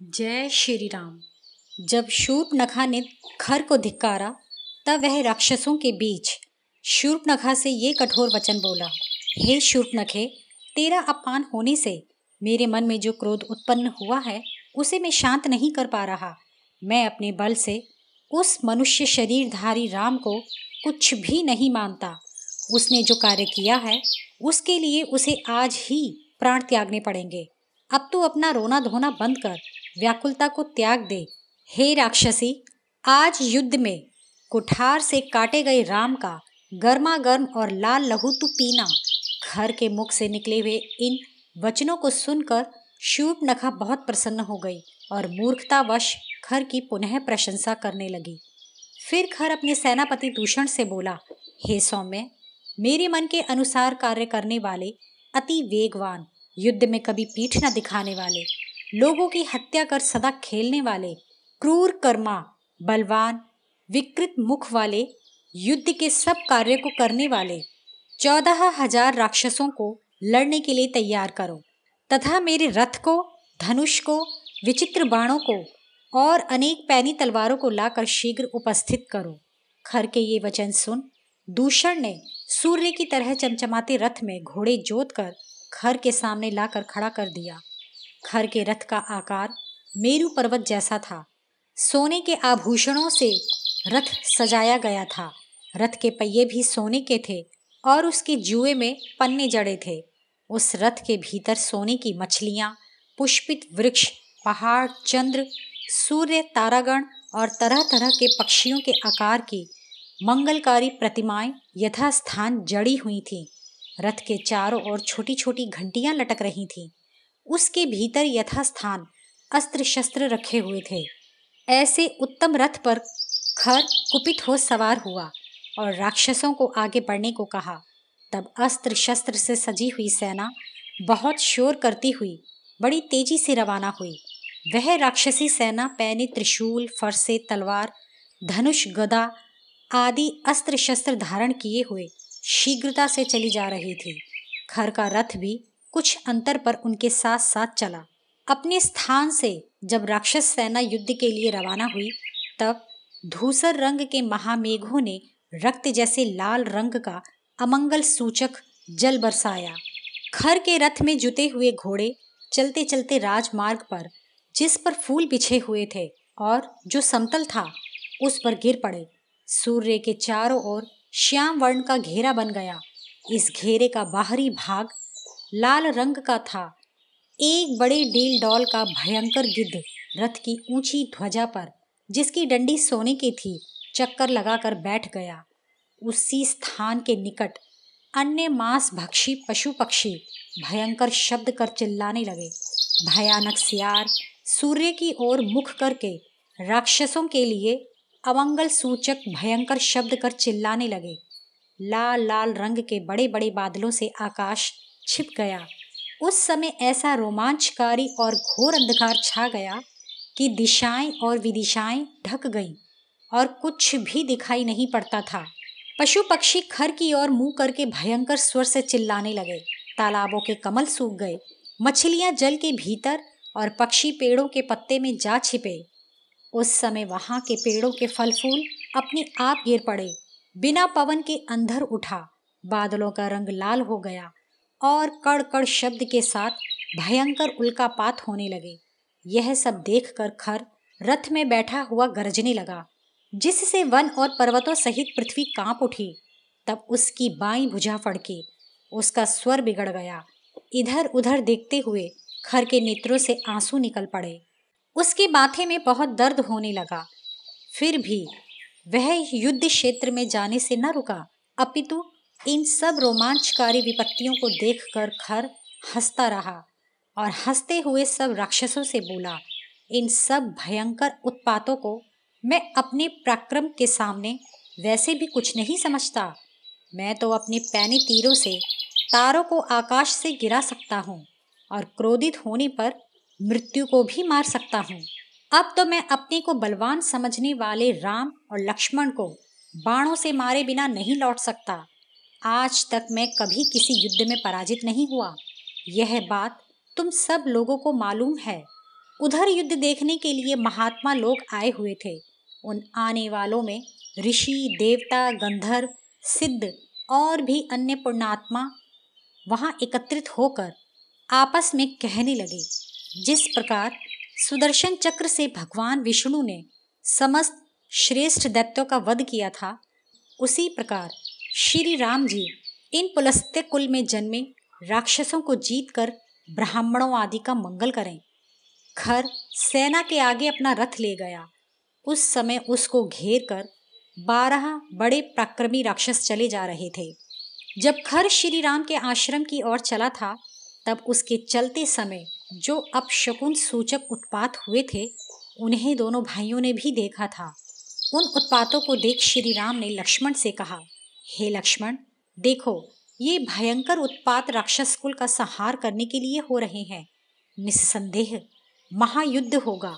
जय श्री राम। जब शूर्पणखा ने खर को धिक्कारा तब वह राक्षसों के बीच शूर्पणखा से ये कठोर वचन बोला, हे शूर्पणखे, तेरा अपमान होने से मेरे मन में जो क्रोध उत्पन्न हुआ है उसे मैं शांत नहीं कर पा रहा। मैं अपने बल से उस मनुष्य शरीरधारी राम को कुछ भी नहीं मानता। उसने जो कार्य किया है उसके लिए उसे आज ही प्राण त्यागने पड़ेंगे। अब तू अपना रोना धोना बंद कर, व्याकुलता को त्याग दे। हे राक्षसी, आज युद्ध में कुठार से काटे गए राम का गर्मा गर्म और लाल लहू तू पीना। खर के मुख से निकले हुए इन वचनों को सुनकर शूर्पणखा बहुत प्रसन्न हो गई और मूर्खतावश खर की पुनः प्रशंसा करने लगी। फिर खर अपने सेनापति दूषण से बोला, हे सौम्य, मेरे मन के अनुसार कार्य करने वाले, अति वेगवान, युद्ध में कभी पीठ न दिखाने वाले, लोगों की हत्या कर सदा खेलने वाले, क्रूर कर्मा, बलवान, विकृत मुख वाले, युद्ध के सब कार्य को करने वाले 14,000 राक्षसों को लड़ने के लिए तैयार करो तथा मेरे रथ को, धनुष को, विचित्र बाणों को और अनेक पैनी तलवारों को लाकर शीघ्र उपस्थित करो। खर के ये वचन सुन दूषण ने सूर्य की तरह चमचमाते रथ में घोड़े जोतकर खर के सामने लाकर खड़ा कर दिया। खर के रथ का आकार मेरु पर्वत जैसा था। सोने के आभूषणों से रथ सजाया गया था। रथ के पहिए भी सोने के थे और उसके जुए में पन्ने जड़े थे। उस रथ के भीतर सोने की मछलियां, पुष्पित वृक्ष, पहाड़, चंद्र, सूर्य, तारागण और तरह तरह के पक्षियों के आकार की मंगलकारी प्रतिमाएं यथास्थान जड़ी हुई थीं। रथ के चारों ओर छोटी छोटी घंटियां लटक रही थीं। उसके भीतर यथास्थान अस्त्र शस्त्र रखे हुए थे। ऐसे उत्तम रथ पर खर कुपित हो सवार हुआ और राक्षसों को आगे बढ़ने को कहा। तब अस्त्र शस्त्र से सजी हुई सेना बहुत शोर करती हुई बड़ी तेजी से रवाना हुई। वह राक्षसी सेना पैने त्रिशूल, फरसे, तलवार, धनुष, गदा आदि अस्त्र शस्त्र धारण किए हुए शीघ्रता से चली जा रही थी। खर का रथ भी कुछ अंतर पर उनके साथ साथ चला। अपने स्थान से जब राक्षस सेना युद्ध के लिए रवाना हुई तब धूसर रंग के महामेघों ने रक्त जैसे लाल रंग का अमंगल सूचक जल बरसाया। खर के रथ में जुते हुए घोड़े चलते चलते राजमार्ग पर, जिस पर फूल बिछे हुए थे और जो समतल था, उस पर गिर पड़े। सूर्य के चारों ओर श्याम वर्ण का घेरा बन गया। इस घेरे का बाहरी भाग लाल रंग का था। एक बड़े डील डॉल का भयंकर गिद्ध रथ की ऊंची ध्वजा पर, जिसकी डंडी सोने की थी, चक्कर लगाकर बैठ गया। उसी स्थान के निकट अन्य मांस भक्षी पशु पक्षी भयंकर शब्द कर चिल्लाने लगे। भयानक सियार सूर्य की ओर मुख करके राक्षसों के लिए अमंगल सूचक भयंकर शब्द कर चिल्लाने लगे। लाल लाल रंग के बड़े बड़े बादलों से आकाश छिप गया। उस समय ऐसा रोमांचकारी और घोर अंधकार छा गया कि दिशाएं और विदिशाएं ढक गईं और कुछ भी दिखाई नहीं पड़ता था। पशु पक्षी खर की ओर मुंह करके भयंकर स्वर से चिल्लाने लगे। तालाबों के कमल सूख गए, मछलियां जल के भीतर और पक्षी पेड़ों के पत्ते में जा छिपे। उस समय वहां के पेड़ों के फल फूल अपने आप गिर पड़े। बिना पवन के अंधर उठा, बादलों का रंग लाल हो गया और कड़ कड़ शब्द के साथ भयंकर उल्कापात होने लगे। यह सब देखकर खर रथ में बैठा हुआ गरजने लगा, जिससे वन और पर्वतों सहित पृथ्वी कांप उठी। तब उसकी बाईं भुजा फड़की, उसका स्वर बिगड़ गया। इधर उधर देखते हुए खर के नेत्रों से आंसू निकल पड़े। उसके माथे में बहुत दर्द होने लगा। फिर भी वह युद्ध क्षेत्र में जाने से न रुका, अपितु इन सब रोमांचकारी विपत्तियों को देखकर खर हंसता रहा और हंसते हुए सब राक्षसों से बोला, इन सब भयंकर उत्पातों को मैं अपने पराक्रम के सामने वैसे भी कुछ नहीं समझता। मैं तो अपने पैने तीरों से तारों को आकाश से गिरा सकता हूँ और क्रोधित होने पर मृत्यु को भी मार सकता हूँ। अब तो मैं अपने को बलवान समझने वाले राम और लक्ष्मण को बाणों से मारे बिना नहीं लौट सकता। आज तक मैं कभी किसी युद्ध में पराजित नहीं हुआ। यह बात तुम सब लोगों को मालूम है। उधर युद्ध देखने के लिए महात्मा लोग आए हुए थे। उन आने वालों में ऋषि, देवता, गंधर्व, सिद्ध और भी अन्य पुण्यात्मा वहां एकत्रित होकर आपस में कहने लगे, जिस प्रकार सुदर्शन चक्र से भगवान विष्णु ने समस्त श्रेष्ठ दैत्यों का वध किया था, उसी प्रकार श्री राम जी इन पुलस्त्य कुल में जन्मे राक्षसों को जीतकर ब्राह्मणों आदि का मंगल करें। खर सेना के आगे अपना रथ ले गया। उस समय उसको घेर कर 12 बड़े पराक्रमी राक्षस चले जा रहे थे। जब खर श्री राम के आश्रम की ओर चला था, तब उसके चलते समय जो अपशकुन सूचक उत्पात हुए थे, उन्हें दोनों भाइयों ने भी देखा था। उन उत्पातों को देख श्री राम ने लक्ष्मण से कहा, हे लक्ष्मण, देखो ये भयंकर उत्पात राक्षस कुल का संहार करने के लिए हो रहे हैं। निस्संदेह महायुद्ध होगा,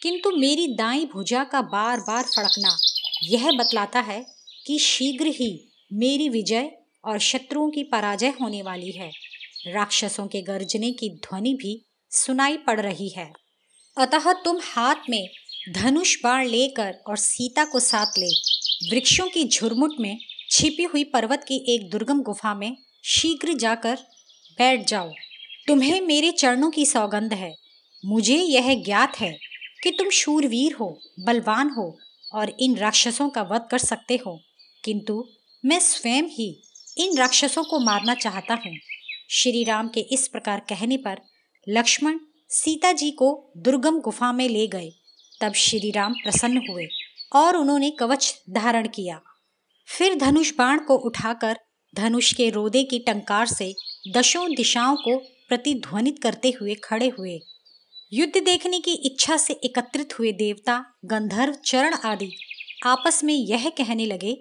किंतु मेरी दाईं भुजा का बार बार फड़कना यह बतलाता है कि शीघ्र ही मेरी विजय और शत्रुओं की पराजय होने वाली है। राक्षसों के गर्जने की ध्वनि भी सुनाई पड़ रही है। अतः तुम हाथ में धनुष बाण लेकर और सीता को साथ ले वृक्षों की झुरमुट में छिपी हुई पर्वत की एक दुर्गम गुफा में शीघ्र जाकर बैठ जाओ। तुम्हें मेरे चरणों की सौगंध है। मुझे यह ज्ञात है कि तुम शूरवीर हो, बलवान हो और इन राक्षसों का वध कर सकते हो, किंतु मैं स्वयं ही इन राक्षसों को मारना चाहता हूँ। श्री राम के इस प्रकार कहने पर लक्ष्मण सीता जी को दुर्गम गुफा में ले गए। तब श्री राम प्रसन्न हुए और उन्होंने कवच धारण किया। फिर धनुष बाण को उठाकर धनुष के रोदे की टंकार से दशों दिशाओं को प्रतिध्वनित करते हुए खड़े हुए। युद्ध देखने की इच्छा से एकत्रित हुए देवता, गंधर्व, चरण आदि आपस में यह कहने लगे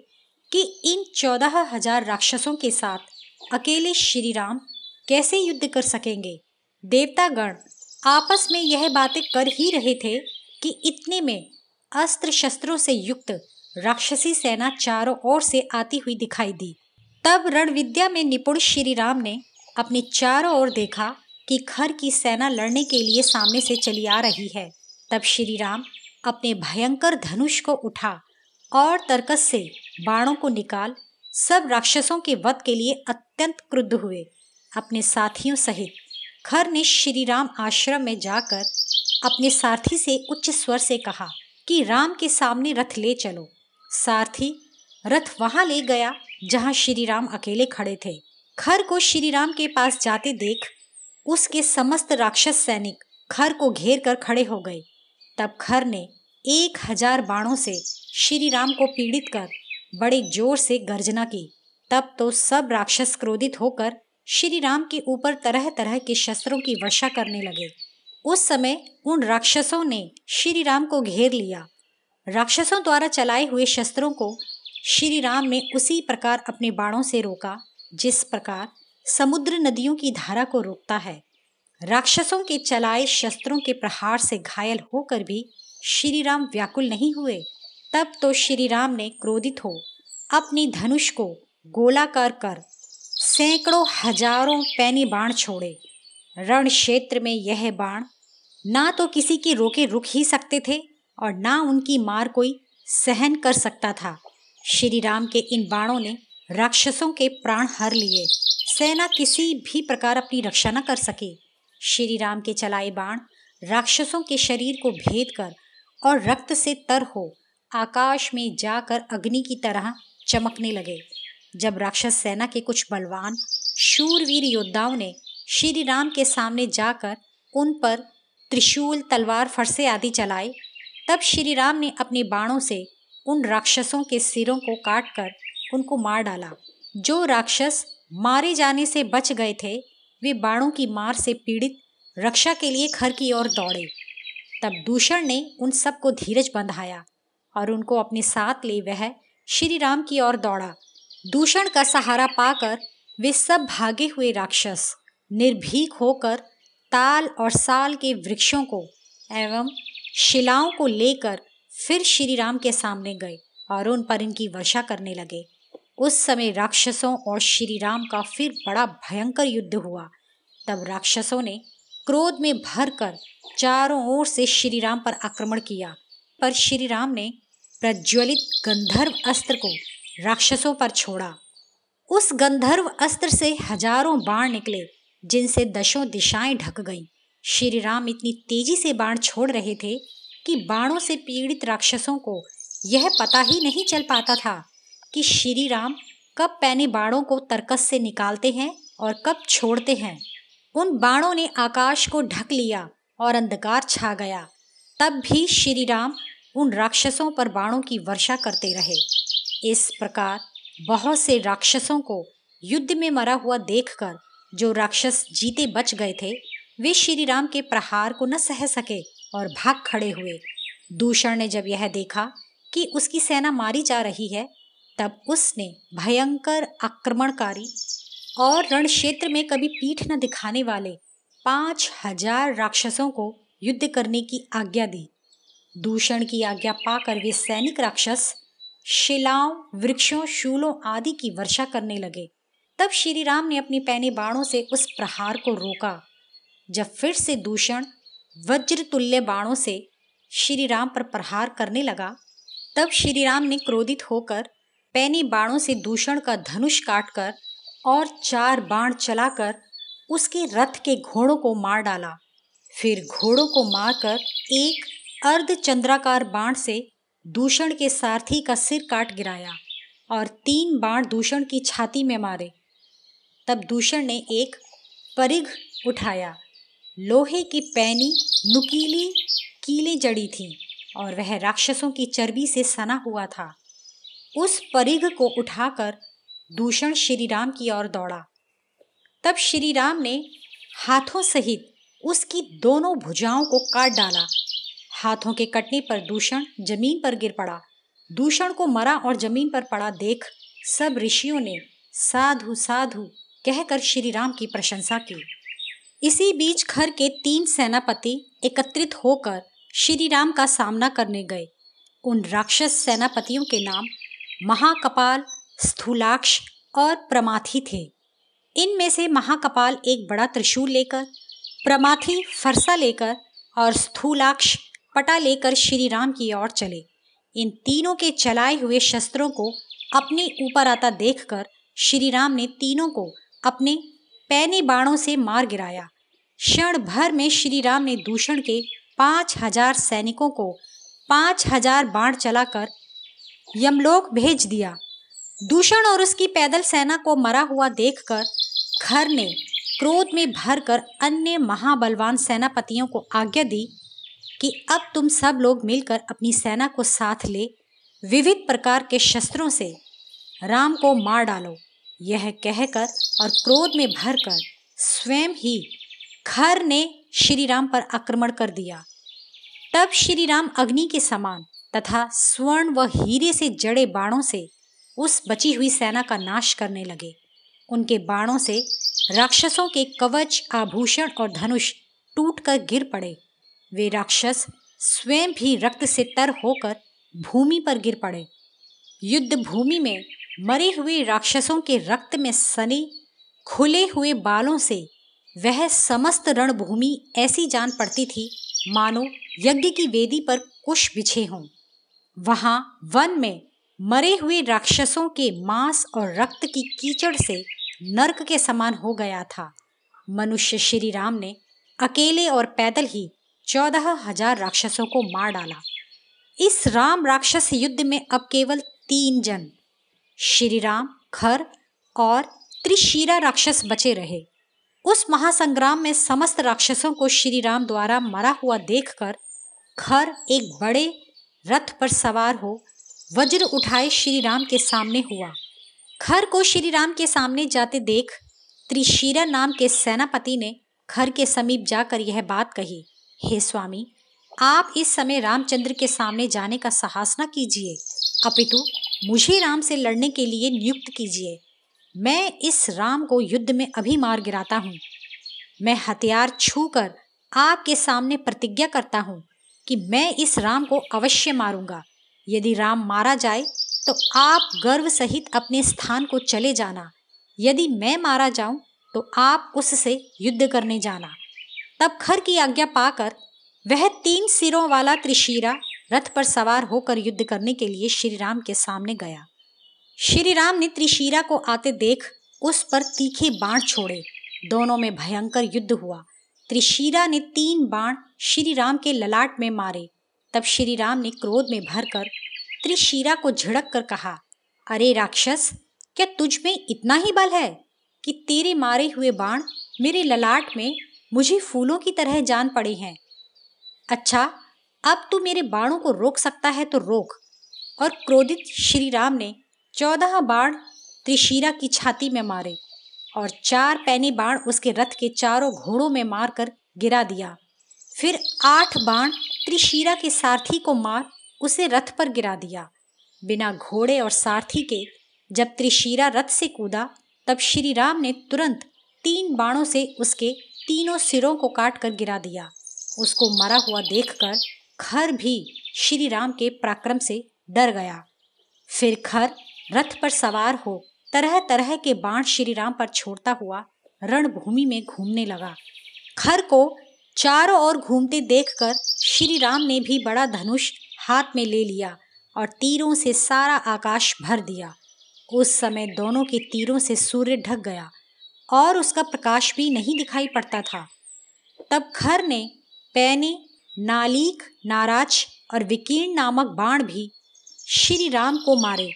कि इन 14,000 राक्षसों के साथ अकेले श्री राम कैसे युद्ध कर सकेंगे। देवतागण आपस में यह बातें कर ही रहे थे कि इतने में अस्त्र शस्त्रों से युक्त राक्षसी सेना चारों ओर से आती हुई दिखाई दी। तब रण विद्या में निपुण श्री राम ने अपने चारों ओर देखा कि खर की सेना लड़ने के लिए सामने से चली आ रही है। तब श्री राम अपने भयंकर धनुष को उठा और तर्कस से बाणों को निकाल सब राक्षसों के वध के लिए अत्यंत क्रुद्ध हुए। अपने साथियों सहित खर ने श्री राम आश्रम में जाकर अपने सारथी से उच्च स्वर से कहा कि राम के सामने रथ ले चलो। सारथी रथ वहां ले गया जहां श्री राम अकेले खड़े थे। खर को श्री राम के पास जाते देख उसके समस्त राक्षस सैनिक खर को घेर कर खड़े हो गए। तब खर ने 1000 बाणों से श्री राम को पीड़ित कर बड़े जोर से गर्जना की। तब तो सब राक्षस क्रोधित होकर श्री राम के ऊपर तरह तरह के शस्त्रों की वर्षा करने लगे। उस समय उन राक्षसों ने श्री राम को घेर लिया। राक्षसों द्वारा चलाए हुए शस्त्रों को श्री राम ने उसी प्रकार अपने बाणों से रोका जिस प्रकार समुद्र नदियों की धारा को रोकता है। राक्षसों के चलाए शस्त्रों के प्रहार से घायल होकर भी श्री राम व्याकुल नहीं हुए। तब तो श्री राम ने क्रोधित हो अपनी धनुष को गोलाकार कर सैकड़ों हजारों पैनी बाण छोड़े। रण क्षेत्र में यह बाण ना तो किसी के रोके रुक ही सकते थे और ना उनकी मार कोई सहन कर सकता था। श्री राम के इन बाणों ने राक्षसों के प्राण हर लिए। सेना किसी भी प्रकार अपनी रक्षा न कर सकी। श्री राम के चलाए बाण राक्षसों के शरीर को भेद कर और रक्त से तर हो आकाश में जाकर अग्नि की तरह चमकने लगे। जब राक्षस सेना के कुछ बलवान शूरवीर योद्धाओं ने श्री राम के सामने जाकर उन पर त्रिशूल, तलवार, फरसे आदि चलाए, तब श्री राम ने अपने बाणों से उन राक्षसों के सिरों को काटकर उनको मार डाला। जो राक्षस मारे जाने से बच गए थे वे बाणों की मार से पीड़ित रक्षा के लिए खर की ओर दौड़े। तब दूषण ने उन सबको धीरज बंधाया और उनको अपने साथ ले वह श्री राम की ओर दौड़ा। दूषण का सहारा पाकर वे सब भागे हुए राक्षस निर्भीक होकर ताल और साल के वृक्षों को एवं शिलाओं को लेकर फिर श्री राम के सामने गए और उन पर इनकी वर्षा करने लगे। उस समय राक्षसों और श्री राम का फिर बड़ा भयंकर युद्ध हुआ। तब राक्षसों ने क्रोध में भरकर चारों ओर से श्री राम पर आक्रमण किया। पर श्री राम ने प्रज्वलित गंधर्व अस्त्र को राक्षसों पर छोड़ा। उस गंधर्व अस्त्र से हजारों बाण निकले, जिनसे दशों दिशाएं ढक गईं। श्री राम इतनी तेजी से बाण छोड़ रहे थे कि बाणों से पीड़ित राक्षसों को यह पता ही नहीं चल पाता था कि श्री राम कब पैने बाणों को तरकस से निकालते हैं और कब छोड़ते हैं। उन बाणों ने आकाश को ढक लिया और अंधकार छा गया। तब भी श्री राम उन राक्षसों पर बाणों की वर्षा करते रहे। इस प्रकार बहुत से राक्षसों को युद्ध में मरा हुआ देखकर जो राक्षस जीते बच गए थे, वे श्री राम के प्रहार को न सह सके और भाग खड़े हुए। दूषण ने जब यह देखा कि उसकी सेना मारी जा रही है, तब उसने भयंकर आक्रमणकारी और रण क्षेत्र में कभी पीठ न दिखाने वाले 5000 राक्षसों को युद्ध करने की आज्ञा दी। दूषण की आज्ञा पाकर वे सैनिक राक्षस शिलाओं, वृक्षों, शूलों आदि की वर्षा करने लगे। तब श्री राम ने अपने पैने बाणों से उस प्रहार को रोका। जब फिर से दूषण वज्र तुल्य बाणों से श्री राम पर प्रहार करने लगा, तब श्री राम ने क्रोधित होकर पैने बाणों से दूषण का धनुष काटकर और 4 बाण चलाकर उसके रथ के घोड़ों को मार डाला। फिर घोड़ों को मारकर एक अर्धचंद्राकार बाण से दूषण के सारथी का सिर काट गिराया और 3 बाण दूषण की छाती में मारे। तब दूषण ने एक परिघ उठाया। लोहे की पैनी नुकीली कीलें जड़ी थीं और वह राक्षसों की चर्बी से सना हुआ था। उस परिघ को उठाकर दूषण श्री राम की ओर दौड़ा। तब श्री राम ने हाथों सहित उसकी दोनों भुजाओं को काट डाला। हाथों के कटने पर दूषण जमीन पर गिर पड़ा। दूषण को मरा और जमीन पर पड़ा देख सब ऋषियों ने साधु साधु कहकर श्री राम की प्रशंसा की। इसी बीच खर के 3 सेनापति एकत्रित होकर श्री राम का सामना करने गए। उन राक्षस सेनापतियों के नाम महाकपाल, स्थूलाक्ष और प्रमाथी थे। इनमें से महाकपाल एक बड़ा त्रिशूल लेकर, प्रमाथी फरसा लेकर और स्थूलाक्ष पटा लेकर श्री राम की ओर चले। इन तीनों के चलाए हुए शस्त्रों को अपने ऊपर आता देखकर श्री राम ने तीनों को अपने पैने बाणों से मार गिराया। क्षण भर में श्री राम ने दूषण के 5000 सैनिकों को 5000 बाण चलाकर यमलोक भेज दिया। दूषण और उसकी पैदल सेना को मरा हुआ देखकर खर ने क्रोध में भरकर अन्य महाबलवान सेनापतियों को आज्ञा दी कि अब तुम सब लोग मिलकर अपनी सेना को साथ ले विविध प्रकार के शस्त्रों से राम को मार डालो। यह कहकर और क्रोध में भरकर स्वयं ही खर ने श्री राम पर आक्रमण कर दिया। तब श्री राम अग्नि के समान तथा स्वर्ण व हीरे से जड़े बाणों से उस बची हुई सेना का नाश करने लगे। उनके बाणों से राक्षसों के कवच, आभूषण और धनुष टूटकर गिर पड़े। वे राक्षस स्वयं भी रक्त से तर होकर भूमि पर गिर पड़े। युद्ध भूमि में मरे हुए राक्षसों के रक्त में सने खुले हुए बालों से वह समस्त रणभूमि ऐसी जान पड़ती थी मानो यज्ञ की वेदी पर कुश बिछे हों। वहां वन में मरे हुए राक्षसों के मांस और रक्त की कीचड़ से नरक के समान हो गया था। मनुष्य श्री राम ने अकेले और पैदल ही 14,000 राक्षसों को मार डाला। इस राम राक्षस युद्ध में अब केवल 3 जन श्री राम, खर और त्रिशीरा राक्षस बचे रहे। उस महासंग्राम में समस्त राक्षसों को श्री राम द्वारा मरा हुआ देखकर खर एक बड़े रथ पर सवार हो वज्र उठाए श्री राम के सामने हुआ। खर को श्री राम के सामने जाते देख त्रिशीरा नाम के सेनापति ने खर के समीप जाकर यह बात कही, हे स्वामी, आप इस समय रामचंद्र के सामने जाने का साहस न कीजिए, अपितु मुझे राम से लड़ने के लिए नियुक्त कीजिए। मैं इस राम को युद्ध में अभी मार गिराता हूँ। मैं हथियार छूकर आपके सामने प्रतिज्ञा करता हूँ कि मैं इस राम को अवश्य मारूंगा। यदि राम मारा जाए तो आप गर्व सहित अपने स्थान को चले जाना। यदि मैं मारा जाऊं तो आप उससे युद्ध करने जाना। तब खर की आज्ञा पाकर वह 3 सिरों वाला त्रिशीरा रथ पर सवार होकर युद्ध करने के लिए श्री राम के सामने गया। श्री राम ने त्रिशीरा को आते देख उस पर तीखे बाण छोड़े। दोनों में भयंकर युद्ध हुआ। त्रिशीरा ने 3 बाण श्री राम के ललाट में मारे। तब श्री राम ने क्रोध में भरकर त्रिशीरा को झिड़क कर कहा, अरे राक्षस, क्या तुझ में इतना ही बल है कि तेरे मारे हुए बाण मेरे ललाट में मुझे फूलों की तरह जान पड़े हैं। अच्छा, अब तू मेरे बाणों को रोक सकता है तो रोक। और क्रोधित श्री राम ने 14 बाण त्रिशीरा की छाती में मारे और 4 पैनी बाण उसके रथ के चारों घोड़ों में मारकर गिरा दिया। फिर 8 बाण त्रिशीरा के सारथी को मार उसे रथ पर गिरा दिया। बिना घोड़े और सारथी के जब त्रिशीरा रथ से कूदा, तब श्री राम ने तुरंत 3 बाणों से उसके तीनों सिरों को काट कर गिरा दिया। उसको मरा हुआ देखकर खर भी श्री राम के पराक्रम से डर गया। फिर खर रथ पर सवार हो तरह तरह के बाण श्री राम पर छोड़ता हुआ रणभूमि में घूमने लगा। खर को चारों ओर घूमते देखकर श्री राम ने भी बड़ा धनुष हाथ में ले लिया और तीरों से सारा आकाश भर दिया। उस समय दोनों के तीरों से सूर्य ढक गया और उसका प्रकाश भी नहीं दिखाई पड़ता था। तब खर ने पैने, नालीक, नाराज और विकीर्ण नामक बाण भी श्री राम को मारे।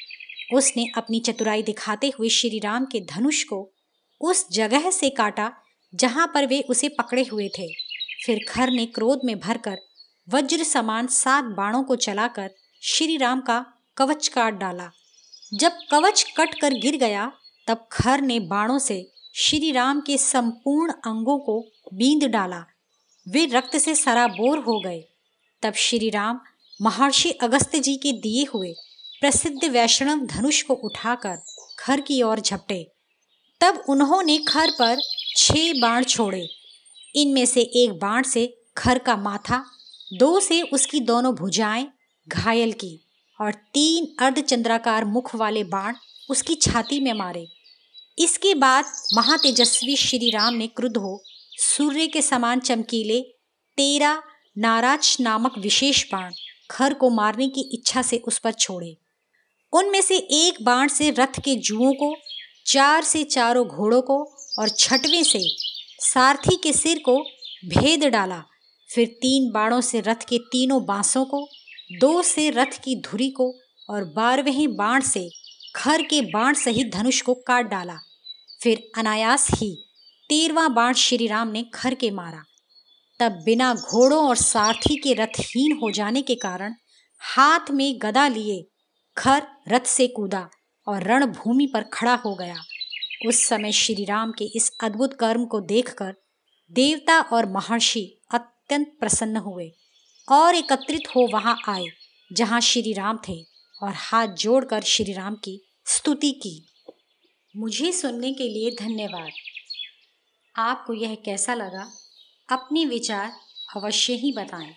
उसने अपनी चतुराई दिखाते हुए श्री राम के धनुष को उस जगह से काटा जहां पर वे उसे पकड़े हुए थे। फिर खर ने क्रोध में भरकर वज्र समान 7 बाणों को चलाकर श्री राम का कवच काट डाला। जब कवच कट कर गिर गया, तब खर ने बाणों से श्री राम के संपूर्ण अंगों को बींध डाला। वे रक्त से सराबोर हो गए। तब श्री राम महर्षि अगस्त्य जी के दिए हुए प्रसिद्ध वैष्णव धनुष को उठाकर खर की ओर झपटे। तब उन्होंने खर पर 6 बाण छोड़े। इनमें से 1 बाण से खर का माथा, 2 से उसकी दोनों भुजाएं घायल की और 3 अर्धचंद्राकार मुख वाले बाण उसकी छाती में मारे। इसके बाद महातेजस्वी श्री राम ने क्रुद्ध हो सूर्य के समान चमकीले 13 नाराज नामक विशेष बाण खर को मारने की इच्छा से उस पर छोड़े। उनमें से 1 बाण से रथ के जुओं को, 4 से चारों घोड़ों को और 6वें से सारथी के सिर को भेद डाला। फिर 3 बाणों से रथ के तीनों बांसों को, 2 से रथ की धुरी को और 12वें बाण से खर के बाण सहित धनुष को काट डाला। फिर अनायास ही 13वां बाण श्री राम ने खर के मारा। तब बिना घोड़ों और सारथी के रथहीन हो जाने के कारण हाथ में गदा लिए खर रथ से कूदा और रणभूमि पर खड़ा हो गया। उस समय श्री राम के इस अद्भुत कर्म को देखकर देवता और महर्षि अत्यंत प्रसन्न हुए और एकत्रित हो वहां आए जहां श्री राम थे और हाथ जोड़कर श्री राम की स्तुति की। मुझे सुनने के लिए धन्यवाद। आपको यह कैसा लगा? अपने विचार अवश्य ही बताएं।